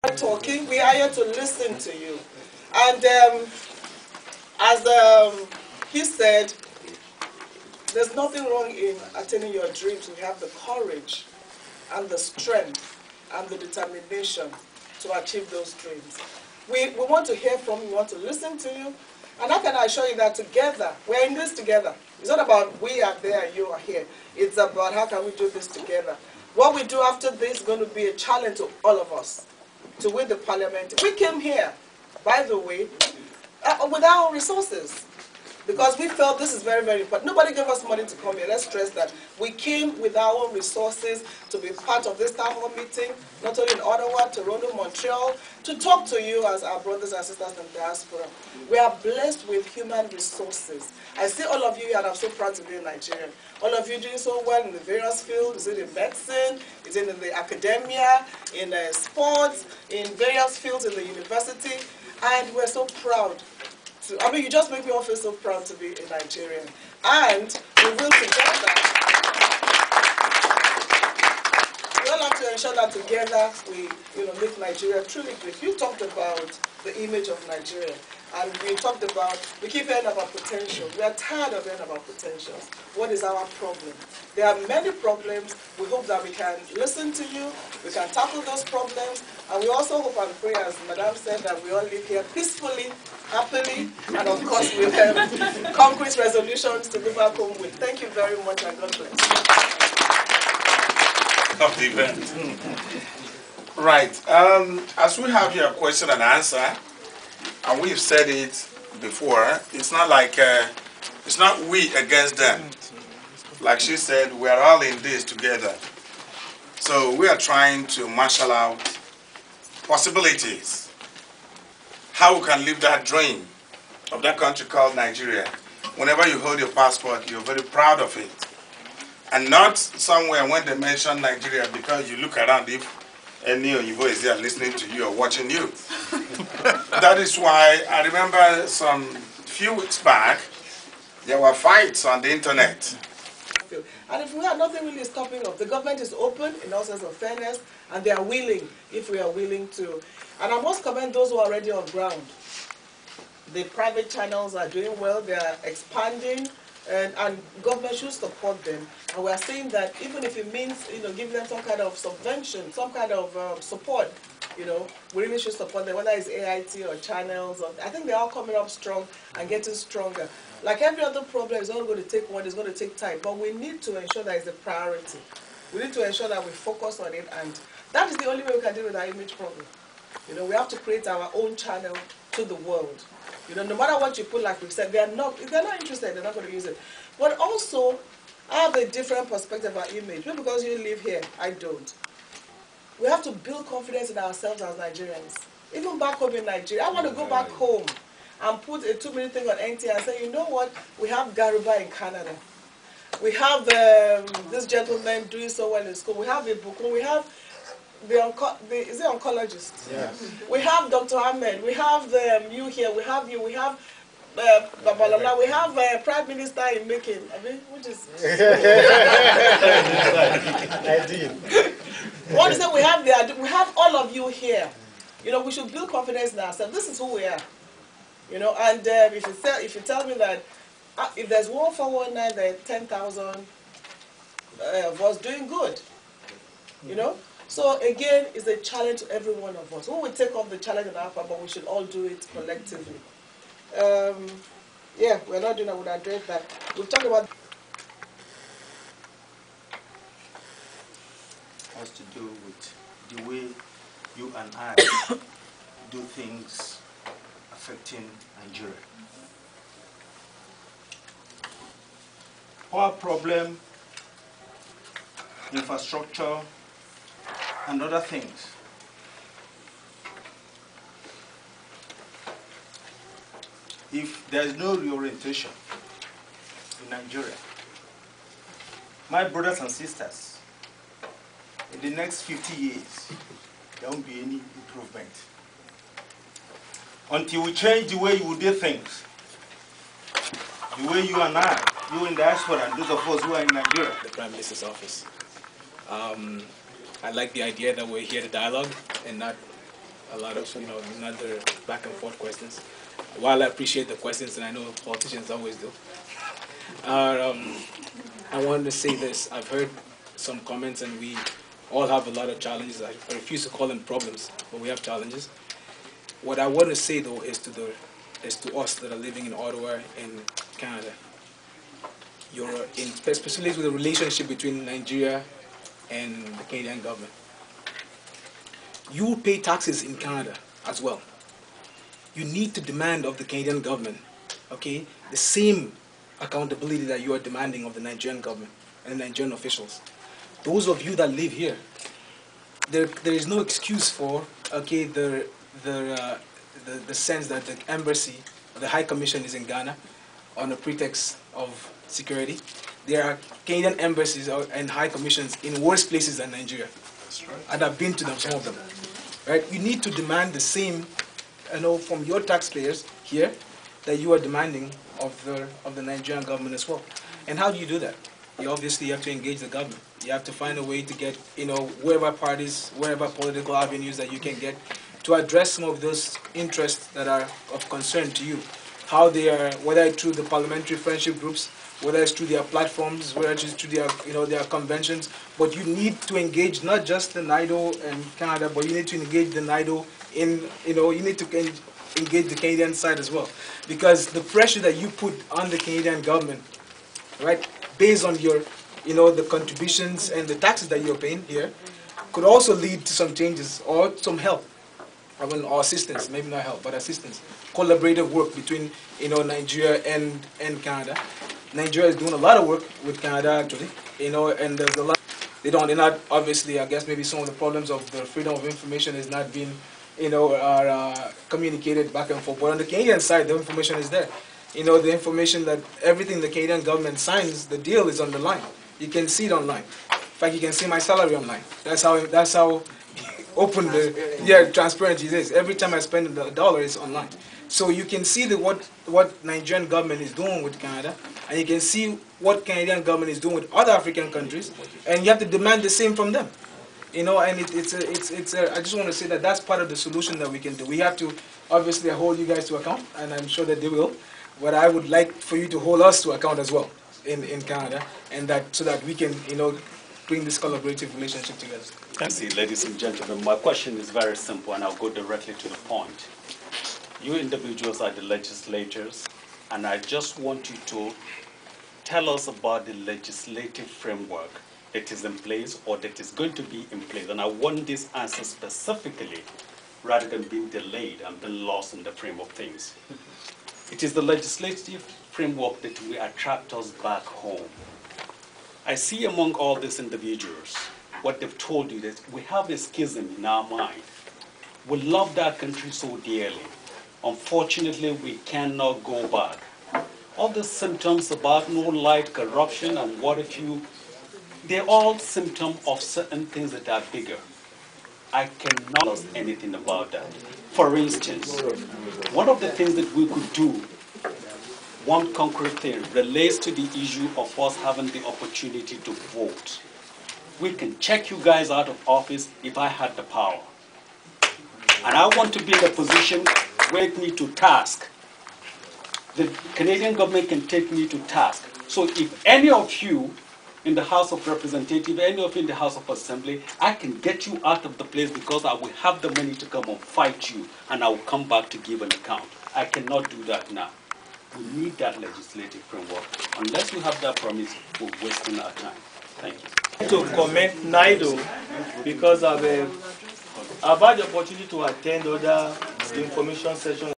talking, we are here to listen to you. And as he said, there's nothing wrong in attaining your dreams. We have the courage and the strength and the determination to achieve those dreams. We want to hear from you, we want to listen to you. And how can I assure you that together, we're in this together. It's not about we are there and you are here. It's about how can we do this together. What we do after this is going to be a challenge to all of us to win the parliament. We came here, by the way, with our own resources. Because we felt this is very, very important. Nobody gave us money to come here. Let's stress that. We came with our own resources to be part of this town hall meeting, not only in Ottawa, Toronto, Montreal, to talk to you as our brothers and sisters in the diaspora. We are blessed with human resources. I see all of you here, and I'm so proud to be a Nigerian. All of you doing so well in the various fields. Is it in medicine? Is it in the academia? In sports? In various fields in the university? And we're so proud. I mean, you just make me all feel so proud to be a Nigerian. And we will together, we all have to ensure that together we make Nigeria truly great. You talked about the image of Nigeria. And we talked about, we keep hearing about potential. We are tired of hearing about potentials. What is our problem? There are many problems. We hope that we can listen to you, we can tackle those problems, and we also hope and pray, as Madam said, that we all live here peacefully, happily, and of course with concrete resolutions to go back home with. Thank you very much, and God bless. Of the event. Right. As we have here question and answer, and we've said it before, it's not like, it's not we against them. Like she said, we are all in this together. So we are trying to marshal out possibilities. How we can live that dream of that country called Nigeria. Whenever you hold your passport, you're very proud of it. And not somewhere when they mention Nigeria because you look around if any Oyibo is there listening to you or watching you. That is why I remember some few weeks back, there were fights on the internet. And if we are, nothing really is stopping us. The government is open in all sense of fairness, and they are willing, if we are willing to. And I must commend those who are already on ground. The private channels are doing well, they are expanding, and government should support them. And we are saying that even if it means, giving them some kind of subvention, some kind of support, we really should support them, whether it's AIT or channels. I think they're all coming up strong and getting stronger. Like every other problem, it's not going to take one, it's going to take time. But we need to ensure that it's a priority. We need to ensure that we focus on it, and that is the only way we can deal with our image problem. We have to create our own channel to the world. No matter what you put, like we've said, if they're not interested, they're not going to use it. But also, I have a different perspective of our image. Not because you live here, I don't. We have to build confidence in ourselves as Nigerians. Even back home in Nigeria, I want to go back home and put a 2-minute thing on NT and say, you know what, we have Garuba in Canada. We have this gentleman doing so well in school. We have a book. We have is it oncologist? Yeah. We have Dr. Ahmed. We have you here. We have you. We have Babalala. We have Prime Minister in making. I mean, which is. I did. What is it? We have all of you here. We should build confidence in ourselves. This is who we are. And if you tell me that if there's 1419, there are 10,000 of us doing good. So again, it's a challenge to every one of us. Who will take up the challenge in our part, but we should all do it collectively. Yeah, we're not doing that. We'll address that. We'll talk about. Has to do with the way you and I do things affecting Nigeria. Power problem, infrastructure, and other things. If there is no reorientation in Nigeria, my brothers and sisters, in the next 50 years, there won't be any improvement. Until we change the way you do things, the way you and I, you in the diaspora, and those of us who are in Nigeria. The Prime Minister's office. I like the idea that we're here to dialogue and not a lot of, another back and forth questions. While I appreciate the questions, and I know politicians always do, I wanted to say this. I've heard some comments, and we all have a lot of challenges. I refuse to call them problems, but we have challenges. What I want to say, though, is to us that are living in Ottawa in Canada. Especially with the relationship between Nigeria and the Canadian government. You pay taxes in Canada as well. You need to demand of the Canadian government, okay, the same accountability that you are demanding of the Nigerian government and the Nigerian officials. Those of you that live here, there is no excuse for, okay, the sense that the embassy, the High Commission is in Ghana on a pretext of security. There are Canadian embassies and High Commissions in worse places than Nigeria. That's right. And I've been to them, some of them. Right? You need to demand the same, from your taxpayers here that you are demanding of the Nigerian government as well. And how do you do that? You obviously have to engage the government. You have to find a way to get, wherever parties, wherever political avenues that you can get to address some of those interests that are of concern to you. How they are, whether it's through the parliamentary friendship groups, whether it's through their platforms, whether it's through their, their conventions. But you need to engage not just the NIDO and Canada, but you need to engage the NIDO in, you need to engage the Canadian side as well. Because the pressure that you put on the Canadian government, right, based on your, the contributions and the taxes that you're paying here, could also lead to some changes or some help. Or assistance, maybe not help, but assistance. Collaborative work between, Nigeria and Canada. Nigeria is doing a lot of work with Canada, actually, and there's a lot. They're not, obviously, I guess maybe some of the problems of the freedom of information is not being, communicated back and forth. But on the Canadian side, the information is there. The information that everything the Canadian government signs, the deal is on the line. You can see it online. In fact, you can see my salary online. That's how open transparent it is. Every time I spend $1, it's online. So you can see what Nigerian government is doing with Canada, and you can see what Canadian government is doing with other African countries, and you have to demand the same from them. And I just want to say that that's part of the solution that we can do. We have to obviously hold you guys to account, and I'm sure that they will. But I would like for you to hold us to account as well in Canada, and so that we can bring this collaborative relationship together. Thank you, ladies and gentlemen. My question is very simple, and I'll go directly to the point. You individuals are the legislators, and I just want you to tell us about the legislative framework that is in place or that is going to be in place. And I want this answer specifically rather than being delayed and being lost in the frame of things. It is the legislative framework that will attract us back home. I see among all these individuals, what they've told you, that we have a schism in our mind. We love that country so dearly. Unfortunately, we cannot go back. All the symptoms about no light, corruption, and what if you, they're all symptoms of certain things that are bigger. I cannot tell us anything about that. For instance, one of the things that we could do, one concrete thing, relates to the issue of us having the opportunity to vote. We can check you guys out of office if I had the power. And I want to be in a position where it me to task. The Canadian government can take me to task. So if any of you in the House of Representatives, any of you in the House of Assembly, I can get you out of the place because I will have the money to come and fight you, and I will come back to give an account. I cannot do that now. We need that legislative framework. Unless we have that promise, we're wasting our time. Thank you. To comment NIDO because I've had the opportunity to attend other information sessions.